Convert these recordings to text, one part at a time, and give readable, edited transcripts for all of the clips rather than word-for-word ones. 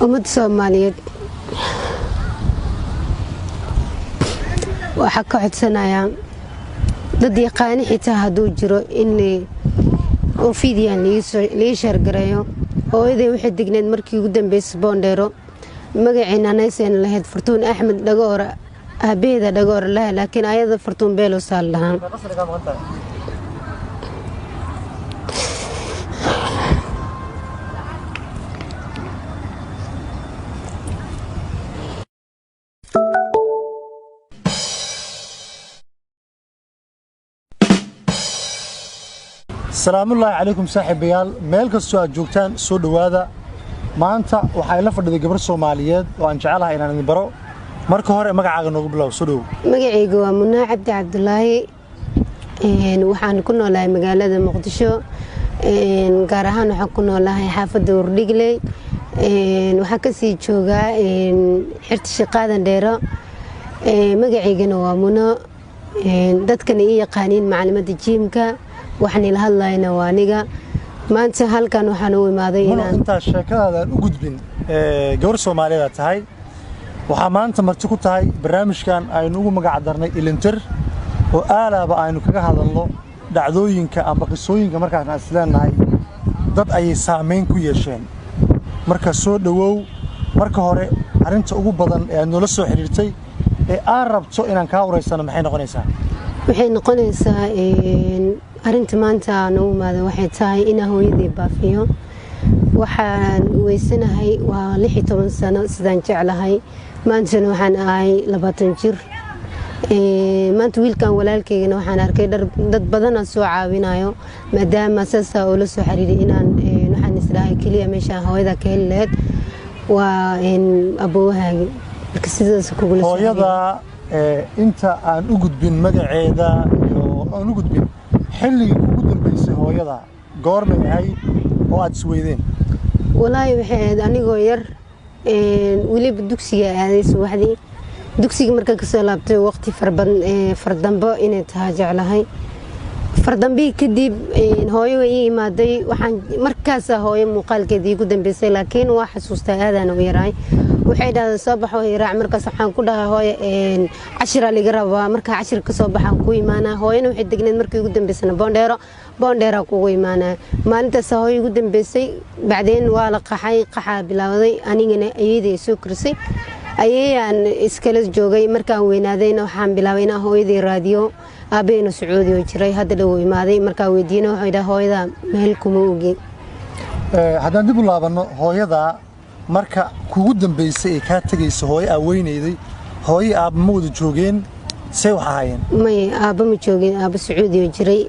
ummad Soomaaliyeed waxa ka codsanayaan dad yaqaan xitaa haduu jiro in oo fiidiyaan lii shargareeyo hooyaday waxay digneed markii ugu dambeysay Boondheero magaceena anaysan lahayd Fartuun Axmed Dhagoor aabeeda Dhagoor laakiin ayada Fartuun Beelo saalahan السلام الله عليكم صاحب بيال ميل كستو aad joogtaan soo dhawaada maanta waxay la fadhiday gabar Soomaaliyeed oo aan jecelahay inaan baro marka hore magacaaga noogu bilow soo dhaw magacaygu waa Munaa Cabdi Cabdullaahi waxaan ku noolahay magaalada Muqdisho gaar ahaan waxaan ku noolahay xaafadda Wardhigley waxaan ka sii joogaa xirta shaqadan dheero magacaygana waa Munaa dadkan ay yaqaaniin macluumaadka jiimka waxaan ila hadlaynaa waa aniga maanta halkan waxaan u imaaday inaan inta sheekada u gudbin gabar Soomaaliyeed tahay waxa maanta marti ku tahay barnaamijkan aynu ugu magac darnay Ilintir oo aalaaba aynu kaga hadalno dhacdooyinka ama qisooyinka markaan asleenahay dad ay saameyn ku yeesheen marka soo dhawow marka hore arinta ugu badan ee nolol soo xiriirtay ee aan rabto inaan ka wareysano maxay noqonaysaa waxay noqonaysaa arinta maanta aan u maado waxay tahay in hooyaday baafiyo waxaan weysanahay waa 16 sano sidaan jeclahay maanta waxaan ahay 20 jir maanta wiilkan walaalkayga waxaan arkay dad badan oo soo caawinayo maadaama saasa oo la soo xiriiray inaan waxaan islaahay kaliya meesha hooyada ka heleed waa aboohaaga marka sidaas kugu la hooyada inta aan u gudbin magaceeda iyo aan u gudbin xilliga ugu dambeysay hooyada goormay ahayd oo aad isweydeen walaahi waxay anigoo yar waliba dugsiga aaday subaxdii dugsiga marka ka soo laabtay waqti fardambo inay tahay jeclahay fardambi kadib hooyo way imaaday waxaan markaas hooyo muuqaalkeedii ugu dambeysay laakiin waa xasuustaa aadana u yaraay waxay dhahdeen soo baxo raac markaas waxaan ku dhahay hooyo 10 liga rabaa marka 10 ka soo baxan ku iimaanaa hooyana waxay degneed markii ugu dambeysay Boondheero kugu iimaanaa maalintaas hooyo ugu dambeysay bacdeen waa la qaxa bilawday anigana ayeeday soo kursay ayaan iskala joogay markaan weynaadayna waxaan bilaabay inaan hooyadii raadiyo aabeena Sacuudi oo jiray hadda dhaw imaaday markaan weydiinay waxay dhahay hooyada meel kuma ogi haddaan dib u laabano hooyada marka kugu dambeysay ee ka tagayso hooyo aweynayday hooyo aab ma wada joogeen say wax ahaayeen may aab ma joogeen aab Sacuudi oo jiray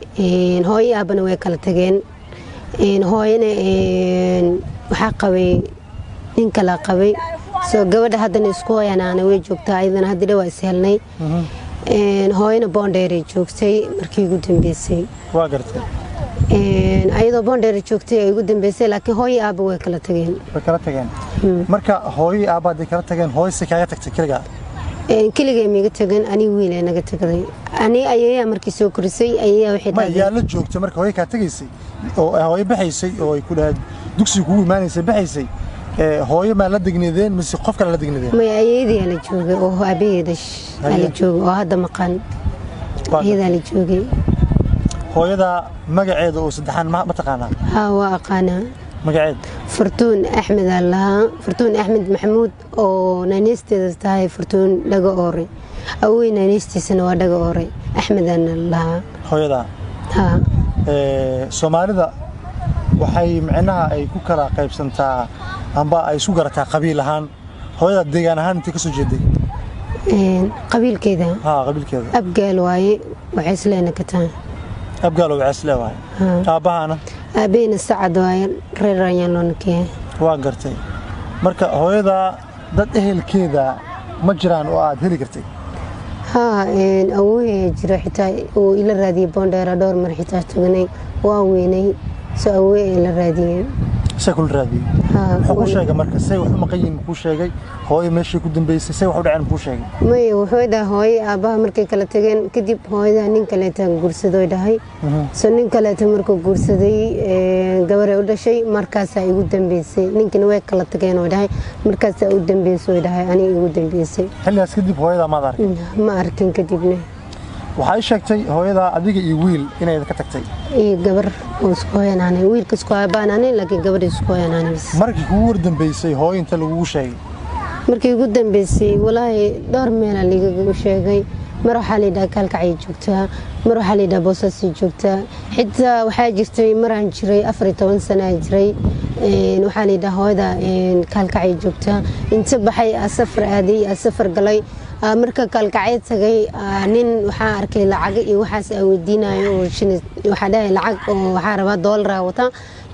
hooyo aabana way kala tageen hooyana waxa qabay nin kala qabay soo gabadha haddana isku hooyanaana way joogtaa ayadana hadda dhaw is helnay hooyana Boondheero joogtay markii ugu dambeysay waa gartay ayadoo Boondheero joogtay ay ugu dambeysay laakiin hooyo aab way kala tageen marka hooyo aab ay kala tageen hooyo si kaaga tagtay kaliya miiga tagan ani wiilay naga tagaday ani ayeeyaa markii soo korisay ayeeyaa waxay tahay ma yaa la joogtay marka hooyo ka tagaysay oo hooyo baxaysay oo ay ku dhaad dugsiga kugu iimaanaysay baxaysay hooyo ma la digneedeen mise qof kale la digneedeen ma ayeedii la joogay oo aabeeda la joogay oo hadda maqan ayeedaa la joogay hooyada magaceeda oo saddexan ma taqaanaa waa aqaana magaceed Fartuun Axmed Allah Fartuun Axmed Maxamuud oo naanisteeda tahay Fartuun Dhagoor awey naanistiisana waa Dhagoor Axmed Allah hooyada Soomaalida waxay macnaha ay ku kala qaybsantaa amba ay isku garataa qabiil ahaan hooyada deegaan ahaan inta ka soo jeeday qabiilkeeda qabiilkeeda abgaal waaye waxay isleena ka tahay abgaal oo isla waaye aabahana aabeena Sacad waaye reerayaan loonkee waa gartay marka hooyada dad ehelkeeda ma jiraan oo aad heli kartay awooyay jira xitaa oo ila raadiyay Boondheero dhowr mar xitaa tagnay waa weynay soo awooyay ila raadiyay sakul raadiyay muxuu ku sheegay marka say wax u maqan yihiin muxuu sheegay hooyo meeshii ku dambeysay say wax u dhaceen muxuu sheegay may wuxuu dhahay hooyo aabaha markay kala tageen kadib hooyada nin kaleeta guursaday dhahay soo nin kaleeta markuu guursaday gabar ay u dhashay markaas ay ugu dambeysay ninkina way kala tageen oo dhahay markaas ay u dambeysay dhahay ani ugu dambeysay xilligaas kadib hooyada ma arkin ma arkin kadibna waxay sheegtay hooyada adiga iyo wiil inay ka tagtay gabar oo isku hooyanaanay wiilka isku hooyanaanay laakiin gabar isku hooyanaanay markii kugu dambeysay hooyo inta lagu sheegay markii ugu dambeysay walaahi dhowr meel lagu sheegay mar waxa la yiraahdaa kalkacay joogtaa mar waxa la yiraahdaa Boosaaso joogtaa xitaa waxa jirtay maraan jiray 14 sano jiray waxa la yiraahdaa hooyada kalkacay joogtaa inta baxay safar aaday safar galay marka kalkacay tagay nin waxa arkay lacag iyo waxaas ay weydiinayo oo waxa dhahay lacag oo waxa rabaa dollar wata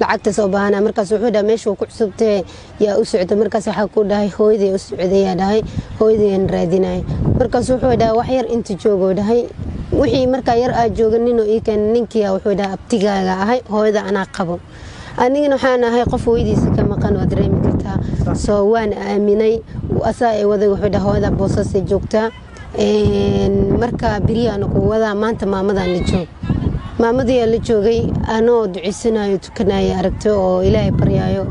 lacagta soo baahana markaas wuxuu dhahay meesha ku cusubtay yaa u socdo markaas waxa ku dhahay hooyadii u socday yaa dhahay hooyadii raadinay markaas wuxuu dhahay wax yar inta joogo dhahay wixii marka yar aad jooganin oo iikan ninkii wuxuu dhahay abtigaaga ahay hooyada ana qabo anigana waxaan ahay qof hooyadiisa ka maqan oo dareemi kartaa soo waan aaminay asaa ay waday wuxuu dhahay hooyada Boosaaso joogtaa marka biriyaana ku wada maanta maamadan la joog maamadii la joogay anoo ducisanayo tukanayo aragto oo ilaahay baryayo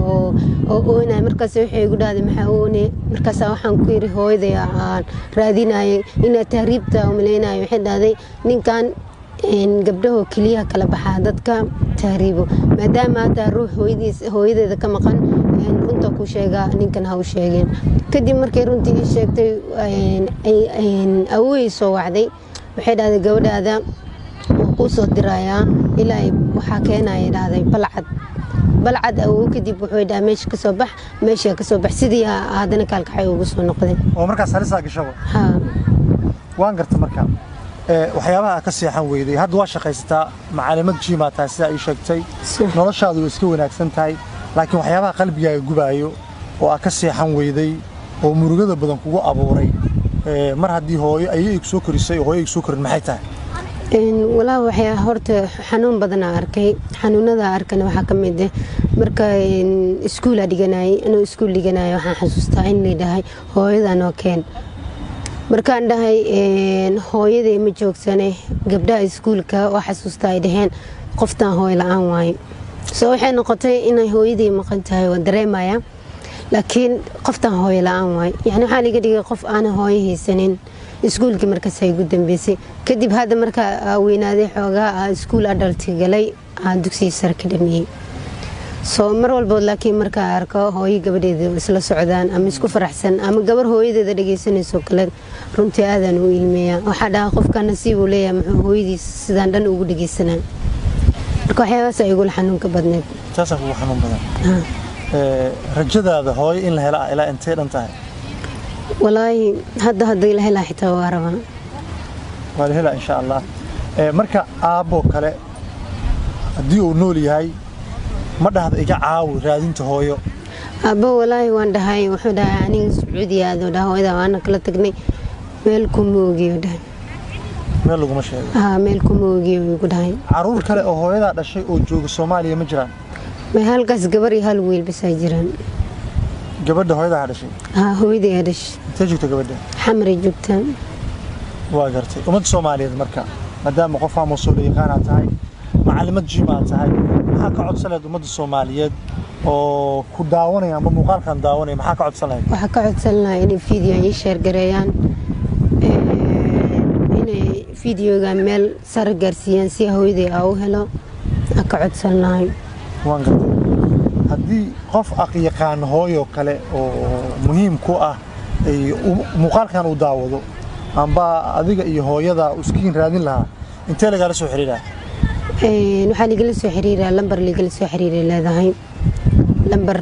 oo inay markaas waxay igu dhaaday maxaa oone markaas waxaan ku yiri hooyaday aan raadinayay ina tahriibta oo maleynayo waxay dhaaday ninkan gabdhaha kaliya kala baxaa dadka tahriibo maadaama hada ruux hooyadeeda ka maqan runta ku sheega ninkan ha u sheegeen kadib markay runtii sheegtay awooy soo wacday waxay dhaaday gabadhaada ku soo diraya ilaa waxa keenay dhaaday balcad awoo kadib wuxuu dhahay meesha ka soo bax sidii aadana kalkacay ugu soo noqday oo markaas halisa gashabo waan garta markaa waxyaabaha ka seexan weyday hadda waa shaqaysataa macaalimad jiima tahay sida ay sheegtay noloshaadu way iska wanaagsan tahay laakiin waxyaabaha qalbigaaga gubaayo oo ka seexan weyday oo murugada badan kugu abuuray mar haddii hooyo ay soo korisay oo hooyo soo korin maxay tahay walaa waxay horta xanuun badan arkay xanuunada arkana waxa kamid ah marka iskuul dhiganay inuu iskuul dhiganay waxaan xasuustaa in la dhahay hooyadan oo keen markaan dhahay hooyaday ma joogsanay gabdhaha iskuulka waa xasuustaa ay dhaheen qoftan hooyo la'aan waay soo waxay noqotay inay hooyaday maqan tahay oo dareemaya laakiin qoftan hooyo la'aan waay yani waxa laga dhigay qof aan hooyo haysanin iskuulkii markaas ay ugu dambeysay kadib hadda marka weynaaday xoogaa iskuul adult galay dugsiga sare ka dhamiyay soo mar walba laakiin marka arko hooyo gabadheeda isla socdaan ama isku faraxsan ama gabar hooyadeeda dhageysanayso kale runtii aadan u ilmeeyaa waxa dhaha qofka nasiib uu leeyahay muxuu hooyadiis sidaan dhan ugu dhageysanaa marka waxyaabahaas ay ugu xanuunka badneed taas ugu xanuun badan rajadaada hooyo in la helo ilaa intee dhan tahay walaahi hadda ilaahay la xitaa waa rabaa waa la helaa insha Allah marka aabo kale hadii uu nool yahay ma dhahdo iga caawi raadinta hooyo aabo walaahi waan dhahay wuxuu dhahay aniga Sacuudiga aad dhahay hooyada waan kala tagnay meel ku moogiyo dhahay meel lagu ma sheego meel ku moogiyo ugu dhahay caruur kale oo hooyada dhashay oo jooga Soomaaliya ma jiraan ma halkaas gabar iyo hal wiil bis ay jiraan gabadha hooyada dhashay hooyada dhashay intee joogta gabadha xamri joogta waa gartay umad Soomaaliyeed marka maadaama qof aan mas'uul yaqaan tahay macallimad jiima tahay maxaa ka codsanayd ummadda Soomaaliyeed oo ku daawanaya ama muuqaalkan daawanaya maxaa ka codsanayd waxa ka codsanahay in video ay share gareeyaan inay videoga meel sare gaarsiiyaan si hooyada ay u helo ka codsanahay waan gartay haddii qof aqyaqaan hooyo kale oo muhiim ku ah ay muuqaalkan u daawado amba adiga iyo hooyada iskiin raadin lahaa intee laga soo xiriiraa waxa laga soo xiriiraa lambar laga soo xiriiray leedahay lambar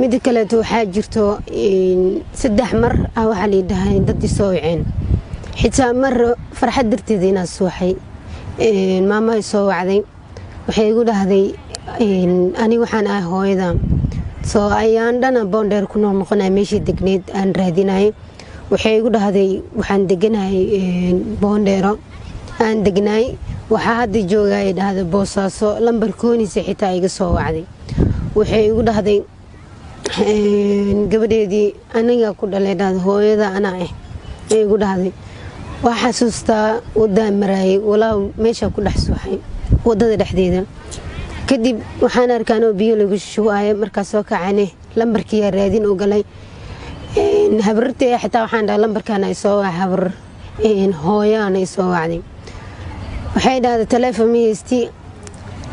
mid kale waxa jirto saddex mar waxa la yiraahdaa dad soo waceen xitaa mar farxad darteed inaa suuxay maama soo wacday waxay igu dhahday ani waxaan ahay hooyada soo ayaan dhana boondeer ku noqonay meeshii degneed aan raadinay waxay igu dhahday waxaan deganahay boondeero aan degnay waxa hadda joogay dhahday Boosaaso lambar koonisa xitaa iga soo wacday waxay igu dhahday gabadheedii aniga ku dhalay dhahday hooyada anaa ah ay igu dhahday waa xasuustaa wadaan maraayay walaa meesha ku dhex suuxay wadada dhexdeeda kadib waxaan arkaanoo biyo lagu shubayo markaas soo kacane lambarkiiyaa raadin u galay habartay xitaa waxaan dhahay lambarkaana ay soo waa habar hooyaana ay soo wacday waxay dhahday taleefon ma haystii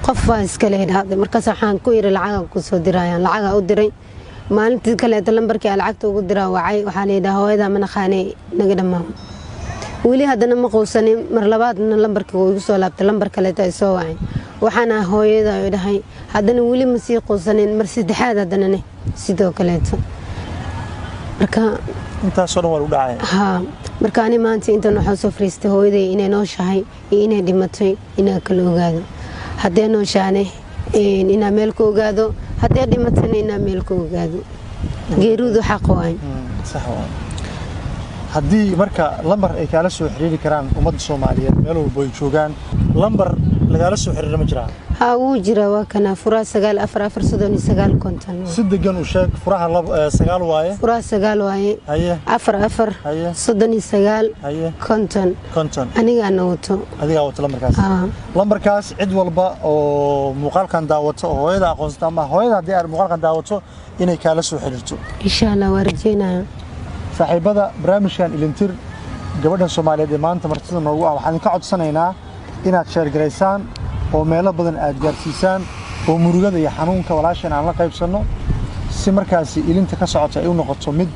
qof baa iskale dhahday markaas waxaan ku yiri lacaga ku soo dirayaan lacaga u diray maalintii kaleeta lambarkii aan lacagta ugu diraa wacay waxaa leedahay hooyada ma naqaanay naga dhammaan weli haddana ma quusanin mar labaadna lambarkii uu igu soo laabtay lambar kaleeta ay soo wacay waxaana hooyada ay dhahay haddana weli ma sii quusanin mar saddexaad haddana sidoo kaleeta marka intaasoo dhan waa lagu dhacaya haa marka ani maanta intan waxaa soo fariistay hooyaday inay nooshahay iyo inay dhimatay inaa kala ogaado haddee nooshaane inaa meel ka ogaado haddee dhimatana inaa meel ka ogaado geeruudu xaq waay sax waay haddii marka lambar ay kaala soo xiriiri karaan ummadda Soomaaliyeed meel walba ay joogaan lambar lagala soo xiriiro ma jiraa haa wuu jiraa waa kana furaha 9449 konton si degan u sheeg furaha 9 waaye furaha 9 waaye haye 4439 haye konton aniga aan wato adiga wato lambarkaas cid walba oo muuqaalkan daawato oo hooyada aqoonsata ama hooyada hadii ay muuqaalkan daawato inay kaala soo xiriirto insha Allah waa rajeynaa saaxiibada barnaamijkan ilintir gabadha Soomaaliyeed ee maanta martida noogu ah waxaan ka codsanaynaa inaad share gareysaan oo meelo badan aad gaarsiisaan oo murugada iyo xanuunka walaashan aan la qaybsano si markaas ilinta ka socota ay u noqoto mid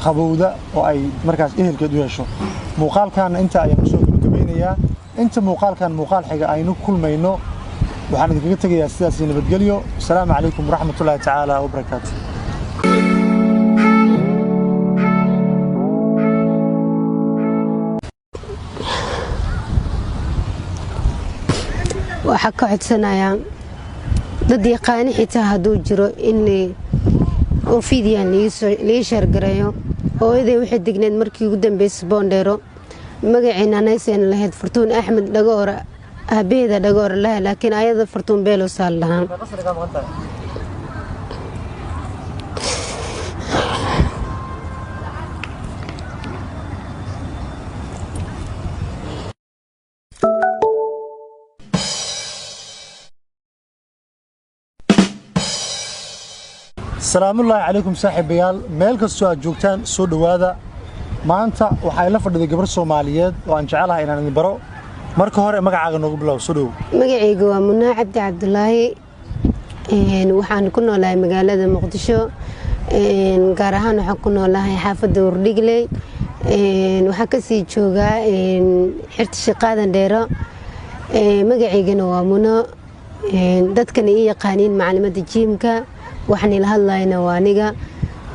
qabowda oo ay markaas ehelkeed u yeesho muuqaalkan inta ayaan soo gabagabeynayaa inta muuqaalkan muuqaal xiga aynu kulmayno waxaan idinkaga tagayaa sidaas nabadgelyo assalaamu calaykum waraxmatullaahi tacaala wa barakaatuh waxa ka codsanayaa dad yaqaan xitaa haduu jiro in oo fiidiyaan lii share gareeyo hooyaday waxay digneed markii ugu dambeysay Boondheero magaceena anaysan lahayd Fartuun Axmed Dhagoor aabeeda Dhagoor laakiin ayada Fartuun Beelo saal lahaan السلام الله عليكم صاحبيال meel kasto aad joogtaan soo dhawaada maanta waxa ay la fadhiday gabar Soomaaliyeed oo aan jecelahay inaan idin baro marka hore magacaaga noogu bilow soo dhaw magacaygu waa Munaa Cabdi Cabdullaahi waxaan ku noolahay magaalada Muqdisho gaar ahaan waxaan ku noolahay xaafadda Wardhigley waxa ka sii joogaa xirta shaqadan dheero magacaygana waa Munaa dadkan ay yaqaaniin macluumaadka jiimka waxaan ila hadlayna waa aniga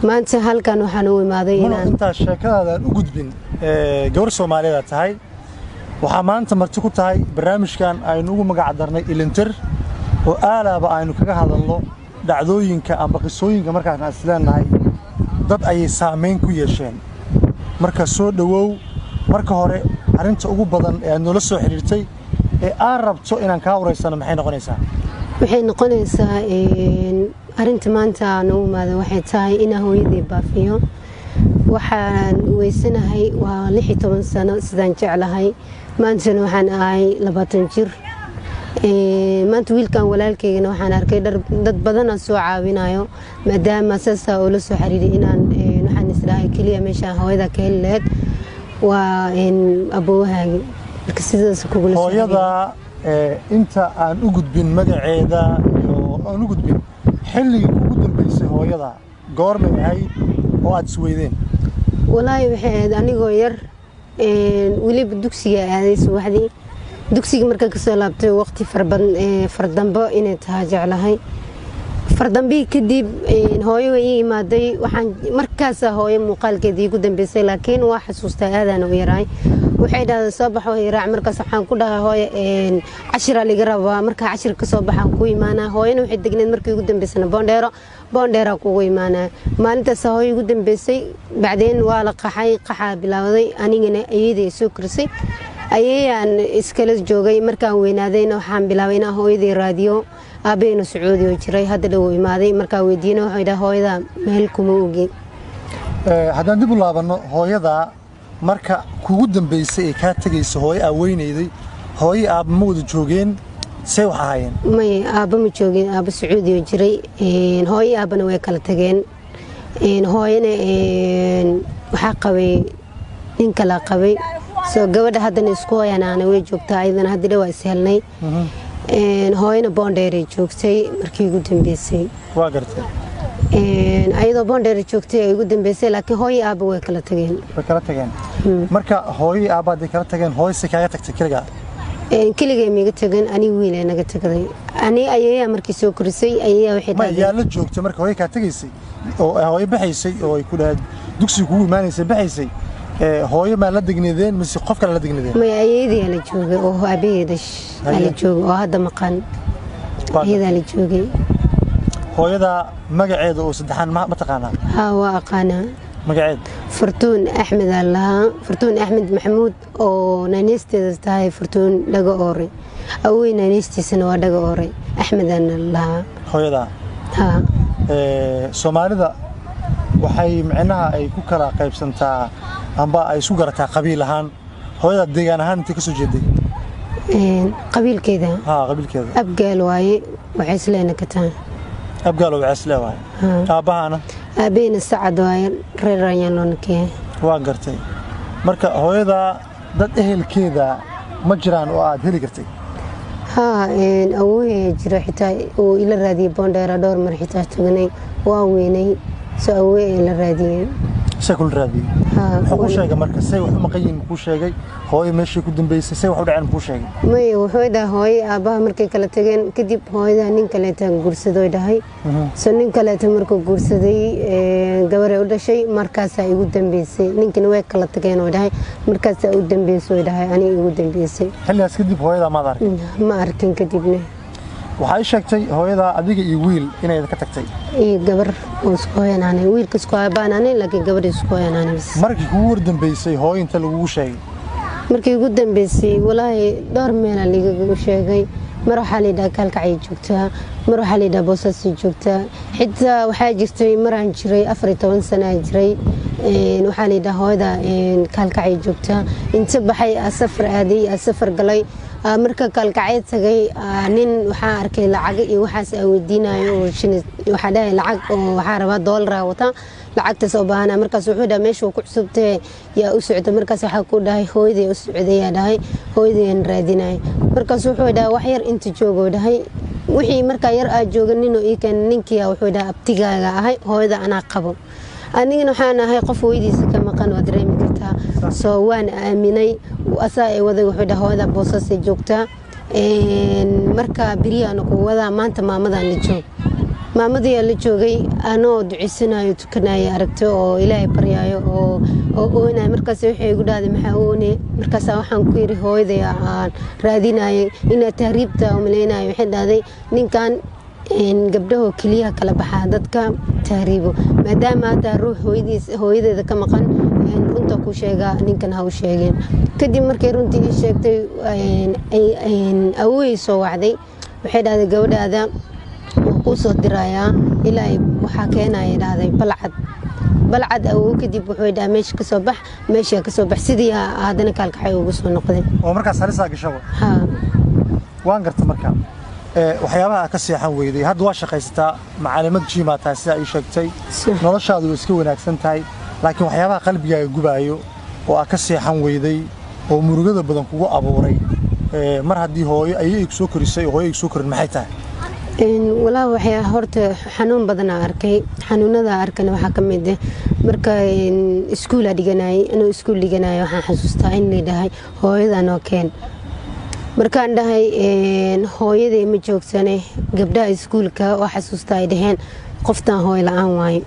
maanta halkan waxaan u imaaday inaan inta sheekada u gudbin gabar Soomaaliyeed tahay waxa maanta marti ku tahay barnaamijkan aynu ugu magac darnay ilintir oo aalaaba aynu kaga hadalno dhacdooyinka ama qisooyinka markaan asleenahay dad ay saameyn ku yeesheen marka soo dhawow marka hore arinta ugu badan ee aad soo xiriirtay ee aan rabto inaan ka wareysano maxay noqonaysaa waxay noqonaysaa arinta maanta aan u imaado waxay tahay in hooyaday baafiyo waxaan weysanahay waa 16 sano sidaan jeclahay maanta waxaan ahay 20 jir maanta wiilkan walaalkeygana waxaan arkay dad badan oo soo caawinayo maadaama saasa oo la soo xiriiray inaan waxaan isdhahay kaliya meesha hooyada ka heleed waa aboohaagi marka sidaas kugu la hooyada inta aan u gudbin magaceeda oo aan u gudbin xilliga ugu dambeysay hooyada goormay ahayd oo aad isweydeen walaahi waxay ahayd anigoo yar weliba dugsiga aaday subaxdii dugsiga markaan ka soo laabtay waqti fardambo inay tahay jeclahay fardambii kadib hooyo way ii imaaday waxaan markaas hooyo muuqaalkeedii ugu dambeysay laakiin waa xasuustaa aadaan u yaraay waxay dhahday soo baxo yaraac markaas waxaan ku dhahay hooyo cashir liga rabaa marka cashir ka soo baxaan ku imaanaa hooyana waxay degneed markii ugu dambeysay Boondheero kugu imaanaa maalintaas hooyo ugu dambeysay bacdeen waa la qaxa bilowday anigana ayeeday soo kirsay ayaan iskala joogay markaan weynaadayna waxaan bilaabay inaan hooyaday raadiyo aabeena Sacuudi oo jiray hadda dhow imaaday markaa weydiina wuxuu yidhaa hooyada meel kuma ogi. haddaan dib u laabanno hooyada marka kugu dambeysay ee kaa tagaysay hooyo aa weynayday hooyo aabba ma wada joogeen say wax ahaayeen may aabba ma joogin aabba Sacuudi oo jiray hooyo aabbana way kala tageen hooyana waxaa qabay nin kala qabay soo gabadha haddana isku hooyanaana way joogtaa ayadana hadda dhawaa is helnay hooyana Boondheer ay joogtay markii ugu dambeysay waa gartay ayadoo Boondheer joogtay ay ugu dambeysay laakiin hooyo aabba way kala tageen marka hooyo aabba ay kala tageen hooyo si kaaga tagtay kaliya miiga tagan ani wiil ay naga tagaday ani ayeeyaa markii soo korisay ayeeyaa waxay tahay ma yaa la joogtay marka hooyo ka tagaysay oo hooyo baxaysay oo ay ku dhaad dugsiga kugu imaanaysay baxaysay hooyo ma la degneedeen mise qof kale la degneedeen ma ayeeyadii la joogay oo aabaheeda la joogay oo hadda maqan ayeeyada la joogay hooyada magaceeda oo saddexan ma taqaanaa waa aqaana magaceed Fartuun Axmed Allah Fartuun Axmed Maxamuud oo naanisteeda tahay Fartuun dhaga oore awey naanistiisana waa dhaga oore Axmed Allah hooyada Soomaalida waxay macnaha ay ku kala qaybsantaa amba ay isku garataa qabiil ahaan hooyada deegaan ahaan inta ka soo jeeday qabiilkeeda qabiilkeeda abgaal waaye waxay isleena ka tahay abgaal waxay islee waaye aabahana aabeena Sacad waaye reer Rayaan loo nakiyay waa gartay marka hooyada dad ehelkeeda ma jiraan oo aad heli kartay awooyay jira xitaa oo ila raadiyay Boondheer dhowr mar xitaa tagnay waa weynay soo awooyay ila raadiyay shakul raadiyay wuxuu sheegay marka say wax ma qayin ku sheegay hooyo meeshii ku dambeysay say wax u dhaceen ku sheegay may wuxuu dhahay hooyo aabaha markay kala tageen kadib hooyada nin kale taan guursaday dhahay soo nin kale taan markuu guursaday gabar ay u dhashay markaas ay ugu dambeysay ninkina way kala tageen oo dhahay markaas ay u dambeysay dhahay ani ugu dambeysay xilligaas kadib hooyada ma arkin kadibna waxay sheegtay hooyada adiga iyo wiil inay ka tagtay gabar oo isku hooyanaanay wiilka isku hooyanaanay laakiin gabadha isku hooyanaanay markii kugu dambeysay hooyo inta lagu sheegay markii ugu dambeysay walaahi dhowr meel lagu sheegay mar waxa la yiraahdaa kalkacay joogtaa mar waxa la yiraahdaa Boosaaso joogtaa xitaa waxa jirtay maraan jiray 14 sano jiray waxa la yiraahdaa hooyada kalkacay joogtaa inta baxay safar aaday safar galay marka kalkacay tagay nin waxa arkay lacag iyo waxaas ay weydiinayo oo waxa dhahay lacag oo waxa rabaa dollar wata lacagta soo baahana markaas wuxuu dhahay meesha ku cusubtay yaa u socda markaas waxa ku dhahay hooyadii u socday yaa dhahay hooyadii raadinay markaas wuxuu dhahay wax yar inta joogo dhahay wixii marka yar aa jooganin oo iikan ninkii wuxuu dhahay abtigaaga ahay hooyada ana qabo anigana waxaan ahay qof weydiisa ka maqan oo dareemi kartaa soo waan aaminay asaa ay wada wuxuu dhahay hooyada Boosaaso joogtaa marka biriyaana ku wada maanta maamadan la joog maamadii la joogay anoo ducisanayo tukanayo aragto oo Ilaahay baryayo oo oonay markaas waxay igu dhaaday maxaa oonay markaas waxaan ku yiri hooyaday aan raadinayo ina tahriibta oo maleenayo waxay dhaaday ninkan gabdhaha kaliya kala baxa dadka tahriibo maadaama aad ruux hooyadeeda ka maqan runta ku sheega ninkan ha u sheegeen kadib markay runtii sheegtay awooy soo wacday waxay dhaaday gabadhaada ku soo diraya ilaa waxa keenay dhaaday balcad awoo kadib wuxuu dhahay meesha ka soo bax sidii aadana kalkacay ugu soo noqday oo markaas halisa gashabo waan garta marka waxyaabaha ka seexan weyday hadda waa shaqaystaa macaalimad jiima tahay sida ay sheegtay noloshaadu iska wanaagsan tahay laakiin waxyaabaha qalbigaaga gubaayo oo ka seexan weyday oo murugada badan kugu abuuray mar haddii hooyo ay soo korisay hooyo ay soo korin maxay tahay walaa waxay horta xanuun badan arkay xanuunada arkana waxa kamid ah marka iskuul dhiganay inuu iskuul dhiganay waxaan xasuustaa in leedahay hooyadan oo keen markaan dhahay hooyaday ma joogsanay gabdhaha iskuulka oo xasuustaa ay dhaheen qoftan hooyo la'aan waay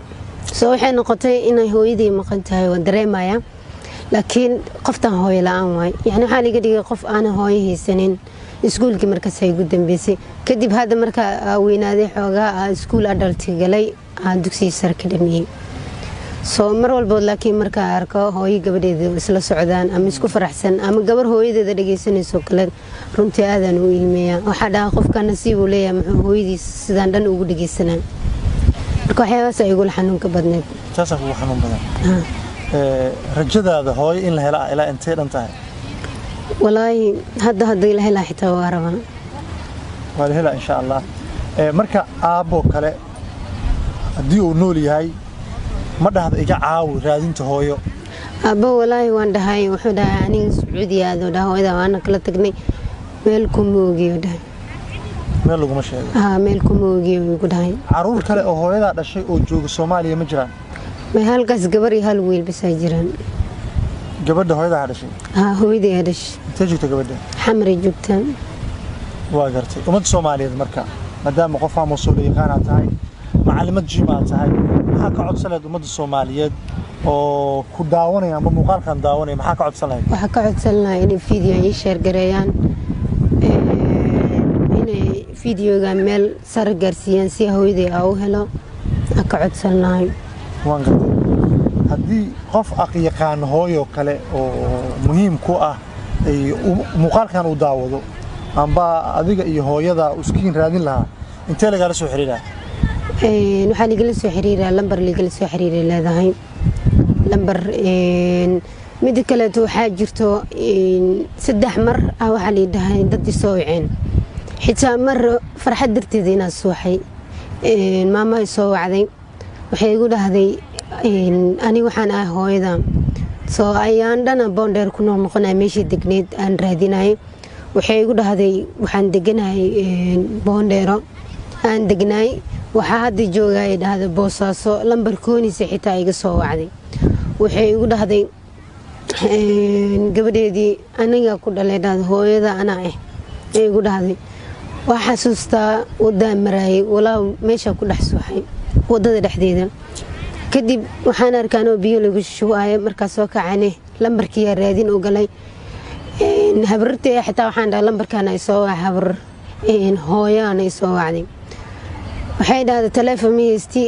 soo waxay noqotay inay hooyaday maqan tahay oo dareemaya laakiin qoftan hooyo la'aan waay yani waxa laga dhigay qof aan hooyo haysanin iskuulkii markaas ay ugu dambeysay kadib hadda marka weynaaday xoogaa iskuul adult galay dugsiga sare ka dhamiyay soo mar walba laakiin marka arko hooyo gabadheeda isla socdaan ama isku faraxsan ama gabar hooyadeeda dhageysanayso kale runtii aadan u ilmeeyaa waxa dhaha qofka nasiib uu leeyahay muxuu hooyadiis sidaan dhan ugu dhageysanaa marka waxyaabahaas ay igu xanuunka badneed taas ugu xanuun badan rajadaada hooyo in la helo ilaa intee dhan tahay walaahi hadda la helaa xitaa waa rabaa waa la helaa insha Allah marka aabbo kale haddii uu nool yahay ma dhahda iga caawi raadinta hooyo aabbo walaahi waan dhahay wuxuu dhahay aniga Sacuudi aado dhahay hooyada waana kala tagnay meel ku moogiyo dhahay meel laguma sheego meel ku moogiyo ugu dhahay caruur kale oo hooyada dhashay oo jooga Soomaaliya ma jiraan ma halkaas gabar iyo hal wiil bas ay jiraan gabadha hooyada dhashay hooyada dhashay intee joogta gabadha xamri joogtaan waa gartay ummadda Soomaaliyeed marka maadaama qof aan mas'uul yaqaan tahay macallimad jiima tahay maxaa ka codsanayd ummadda Soomaaliyeed oo ku daawanaya ama muuqaalkan daawanaya maxaa ka codsanayd waxa ka codsanahay in video ay share gareeyaan inay videoga meel sar gaarsiiyaan si hooyada u helo ka codsanahay waan gartay haddii qof yaqaan hooyo kale oo muhiim ku ah ay muuqaalkan u daawado amba adiga iyo hooyada uskiin raadin lahaa intee laga soo xiriiraa waxaan igala soo xiriiraa lambar ligala soo xiriiray leedahay lambar mid kale waxaa jirto 3 mar waxa la yiraahdaa dad soo waceen xitaa mar farxad darteed inaan suuxay maama soo wacday waxay igu dhahday aniga waxaan ahay hooyada soo ayaan dhana boondeer ku noqonay meeshii degneed aan raadinay waxay igu dhahday waxaan deganahay boondeero aan degnay waxa hadda joogay dhahday Boosaaso lambar kooniisa xitaa iga soo wacday waxay igu dhahday gabadheedii aniga ku dhalay dhahday hooyada ana igu dhahday waxa xasuustaa wada maray walaa meesha ku dhax suuxay wadada dhexdeeda kadib waxaan arkaan oo biyo lagu shubaay markaas soo kacane lambarkii raadin oo galay habartay xitaa waxaan dhahay lambarkan ay soo habar hooyana ay soo wacday waxay dhahday telefoonkiisii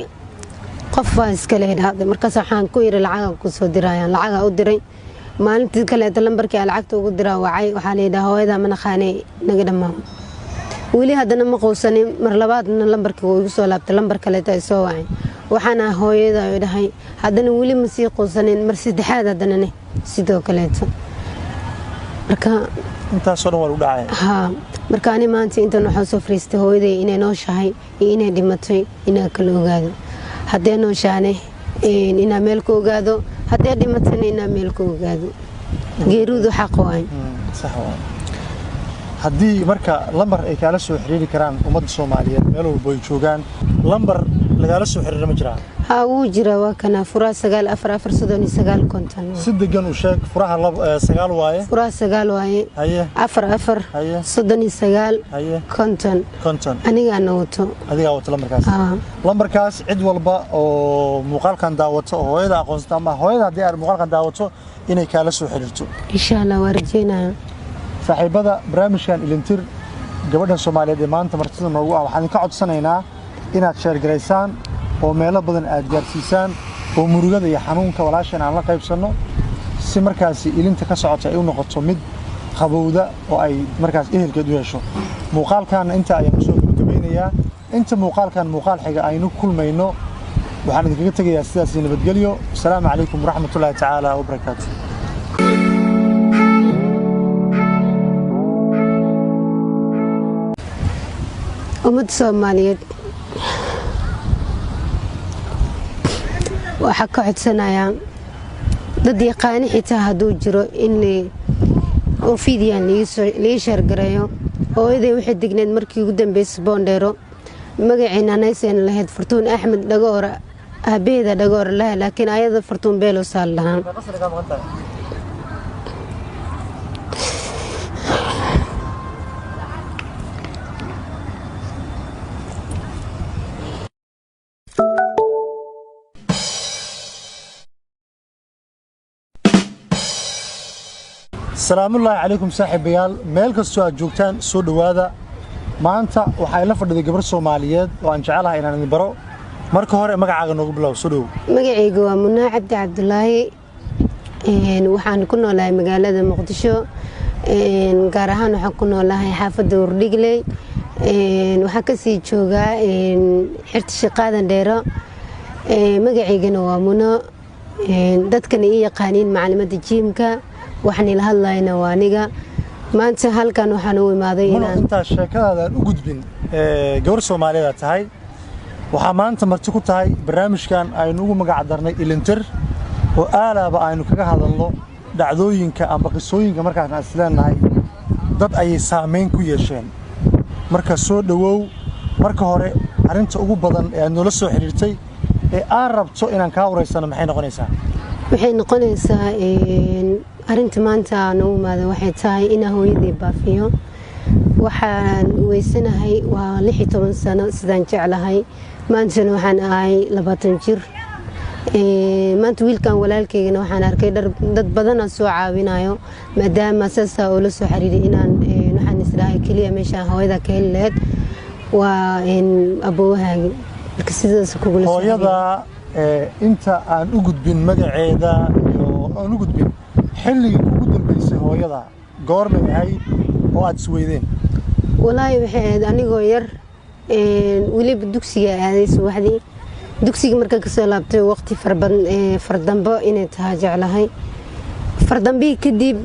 qof waa iska leedahay markaas waxaan ku yiri lacag ku soo dirayaan lacag u diray maalintii kale lambarkii lacagta ugu diraa wacay waxa leedahay hooyada mana qaanay naga dhamaan wali hadana ma qowsanin mar labaadna lambarkii uu igu soo laabtay lambar kale ay soo wacay waxaan hooyada ay dhahay hadana wali ma sii qowsanin mar saddexaad hadana sidoo kale marka inta soo dhan waa u dhacay marka ani maanta inta waxaan soo fariistay hooyaday inay noo shahay inay dhimatay inay kala ogaado haddii noo shaane inaa meel ku ogaado haddii dhimatayna inaa meel ku ogaado geerudu xaq waay sax waay haddii marka lambar ay kala soo xiriiri karaan ummadda Soomaaliyeed meel walba ay joogaan lambar lagala soo xiriir ma jiraan wuu jira waa kana furaha 9449 konton si degan u sheeg furaha 9 waaye furaha 9 waaye haye 4439 haye konton aniga wato lambarkaas cid walba oo muuqaalkan daawato oo hooyada aqoonsata ama hooyada hadii ay muuqaalkan daawato inay kala soo xiriirto insha Allah warjeena saaxiibada barnaamijkan ilintir gabadhan Soomaaliyeed ee maanta martida noogu waxaan ka codsanaynaa inaad share gareysaan oo meelo badan aad gaarsiisaan oo murugada iyo xanuunka walaashan aan la qaybsano si markaas ilinta ka socota ay u noqoto mid qabowda oo ay markaas ehelkeed u yeesho muuqaalkan inta ayaan soo gabagabeynayaa inta muuqaalkan muuqaal xiga aynu kulmayno waxaan idinkaga tagayaa sidaas nabadgelyo assalaamu calaykum waraxmatullaahi tacaala wa barakaatuh ummadda Soomaaliyeed waxa ka codsanayaan dad yaqaan xitaa haduu jiro in oo fiidiyaan la share gareeyo hooyaday waxay digneed markii ugu dambeysay boondeero magaceena anaysan lahayd Fartuun Axmed Dhagoor aabeeda Dhagoor laakiin ayada Fartuun Beelo saal lahaan السلام الله عليكم صاحبيال مeel kasto aad joogtaan soo dhawaada maanta waxa la fadhiday gabar Soomaaliyeed oo aan jecelahay inaan idin baro marka hore magacaaga noogu bilow soo dhow. magacayga waa Munaa Cabdi Cabdulaahi. waxaan ku noolahay magaalada Muqdisho. gaar ahaan waxaan ku noolahay xaafadda Wardhigley. waxaan ka sii joogaa xirta shaqadan dheero. magacaygana waa Muno. dadkana ii yaqaaniin macalimadda jiimka. waxaan ila hadlayna waa aniga. maanta halkan waxaan u imaaday inaan inta sheekadaada u gudbin gabar Soomaaliyeed tahay. waxaa maanta marti ku tahay barnaamijkan aynu ugu magac darnay Ilintir oo aalaaba aynu kaga hadalno dhacdooyinka ama qisooyinka markaan isleenahay dad ay saameyn ku yeesheen. marka soo dhawow marka hore arinta ugu badan ee aad noola soo xiriirtay ee aan rabto inaan ka wareysano maxay noqonaysaa? waxay noqonaysaa arinta maanta aan u imaado waxay tahay inaan hooyaday baafiyo. waxaan weysanahay waa 16 sano sidaan jeclahay. maantana waxaan ahay 20 jir. maanta wiilkan walaalkeygana waxaan arkay dad badan oo soo caawinayo maadaama asaasa oo la soo xiriiray inaan waxaan isdhahay kaliya meesha hooyada ka heli lahayd waa aboowahaagi. marka sidaas kugu la hooyada inta aan u gudbin magaceeda iyo aan u gudbin xilligii ugu dambeysay hooyada goormay ahayd oo aad isweydeen? walaahi waxay ahayd anigoo yar weliba dugsiga aaday subaxdii. dugsiga markaan kasoo laabtay waqti fardambo inay tahay jeclahay. fardambii kadib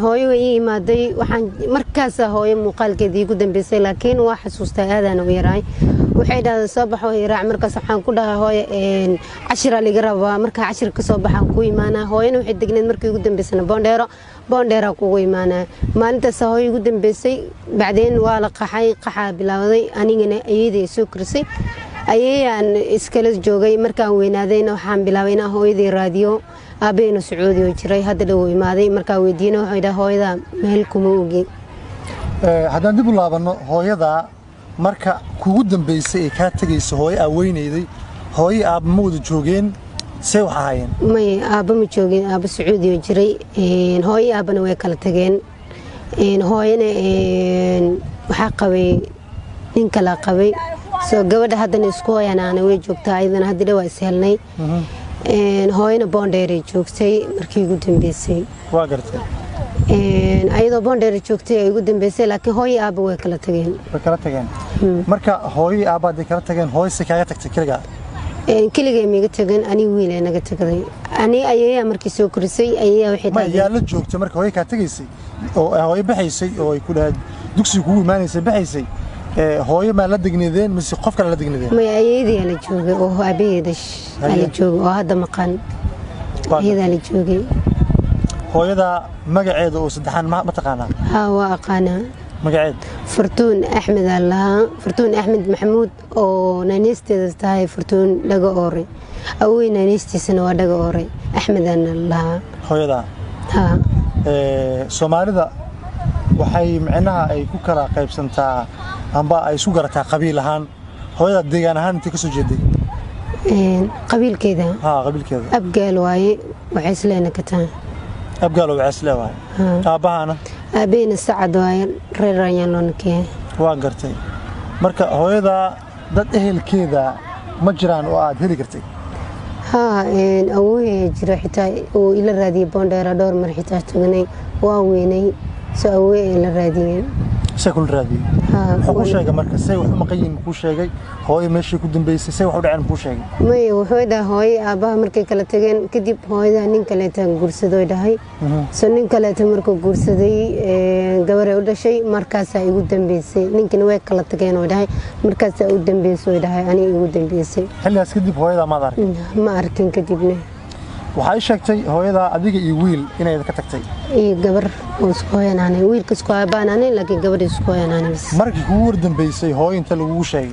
hooyo way ii imaaday. waxaan markaas hooyo muuqaalkeedii igu dambeysay laakiin waa xasuustaa aadaan u yaraay. waxay dhahday soo baxo yaraac. markaas waxaan ku dhahay hooyo cashira liga rabaa. markaa cashir ka soo baxaan ku imaanaa. hooyana waxay degneed markii ugu dambeysana boondheera kugu imaanaa. maalintaas hooyo ugu dambeysay. bacdeen waa la qaxaa bilaawday. anigana ayeeday soo korisay. ayayaan iskala joogay. markaan weynaadayna waxaan bilaabay inaan hooyadii raadiyo. aabeena Sacuudi oo jiray hadda dhow imaaday. markaa weydiina waxay dhahay hooyada meel kuma ogi. haddaan dib u laabano hooyada marka kugu dambeysay ee ka tagayso hooyo aaweynayday hooyo aab ma wada joogeen say wax ahaayeen? may aaba ma joogeen. aaba Sacuudi oo jiray. hooyo aabana way kala tageen. hooyana waxaa qabay nin kala qabay. soo gabadha haddana isku hooyanaana way joogtaa. ayadana hadda dhawaa is helnay. hooyana boondheeray joogtay markii ugu dambeysay. waa gartay. ayadoo boondheeray joogtay ay ugu dambeysay laakiin hooyo aaba way kala tageen. marka hooyo aaba haday kala tageen hooyo si kaaga tagtay kaligaa? keligay miiga tagan. aniga wiilay naga tagaday. ani ayayaa markii soo korisay. ayayaa waxay tahay yaa la joogtay marka hooyo kaa tagaysay oo hooyo baxaysay oo ay ku dhahayd dugsiga kugu imaanaysay baxaysay hooyo ma la degneedeen mise qof kale la degneedeen? may ayeedii la joogay oo aabaheeda la joogay oo hadda maqan. ayadaa la joogay. hooyada magaceeda oo saddexan ma taqaanaa? haa waa aqaanaa. magaceed? Fartuun Axmed Allah. Fartuun Axmed Maxamuud oo naanisteeda tahay Fartuun Dhago Oore. awey naanistiisana waa Dhago Oore. Axmed Allah. hooyada haa Soomaalida waxay macnaha ay ku kala qaybsantaa amba ay isku garataa qabiil ahaan. hooyada deegaan ahaan inta ka soo jeeday? qabiilkeeda qabiilkeeda abgaal waaye. waxay isleena ka tahay abgaal oo waxay isleeyahay. aabahana aabeena Sacad waaye. reer ayaan loo nakiyay. waa gartay. marka hooyada dad ehelkeeda ma jiraan oo aad heli kartay? haa awooyay jira xitaa oo ila raadiyay boondheera dhowr mar xitaa tagnay. waa weynay soo awooy la raadiyay. shakul raadiyay. wuxuu sheegay marka say wax ma qayin ku sheegay hooyo meeshii ku dambeysay say wax u dhaceen ku sheegay? may wuxuu dhahay hooyo aabaha markay kala tageen kadib hooyada nin kale taan guursaday dhahay. soo nin kale markuu guursaday gabar ay u dhashay markaas ay ugu dambeysay. ninkina way kala tageen oo dhahay markaas ay u dambeysay dhahay ani ugu dambeysay. xilligaas kadib hooyada ma arkin? ma arkin kadibna waxay sheegtay hooyada adiga iyo wiil inay ka tagtay iyo gabar oo isku hooyanaanay. wiilka isku hooyanaanay laakiin gabadha isku hooyanaanay. markii kugu dambeysay hooyo inta lagu sheegay?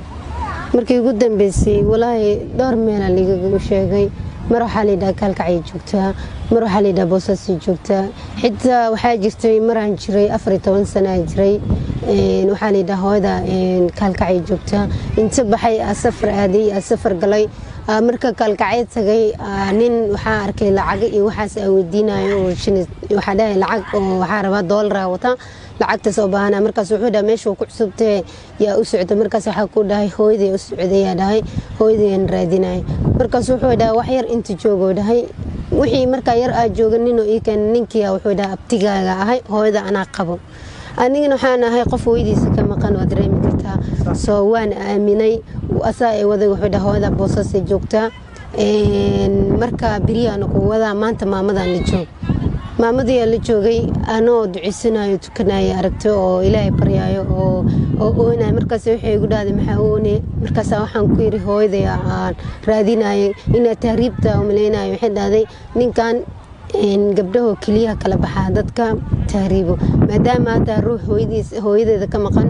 markii ugu dambeysay walaahi dhowr meel lagu sheegay. mar waxaa la yidhaha Kalkacyo joogtaa. mar waxaa la yidhaha Boosaaso joogtaa. xitaa waxaa jirtay maraan jiray 14 sano jiray. waxaa la yidhaha hooyada Kalkacyo joogtaa. inta baxay safar aaday safar galay marka kalgacayl tagay nin waxaa arkay lacag iyo waxaas aan weydiinayo oo waxaa dhahay lacag oo waxaa rabaa $1 wata lacagtaas oo baahana markaas wuxuu dhahay meeshuu ku cusubtay yaa u socda markaas waxaa ku dhahay hooyaday u socday yaa dhahay hooyadayaan raadinay markaas wuxuu dhahay wax yar inta joogo dhahay wixii markaa yar aad joogan ninoo ii keen ninkii wuxuu dhahay abtigaaga ahay hooyada anaa qabo anigana waxaan ahay qof hooyadiisa ka maqan oo dareemi kartaa soo waan aaminay asaa ay waday wuxuu dhahay hooyada boosasay joogtaa marka beriyaana ku wadaa maanta maamadan la joog maamadii la joogay anoo duceysanayo tukanayo aragto oo ilaahay baryayo oo inay markaas waxay igu dhaaday maxaa oone markaas waxaan ku yiri hooyaday aan raadinayay ina tahriibta oo maleynayo waxay dhaaday ninkan gabdhaha kaliya kala baxaa dadka tahriibo maadaama taa ruux hooyadeeda ka maqan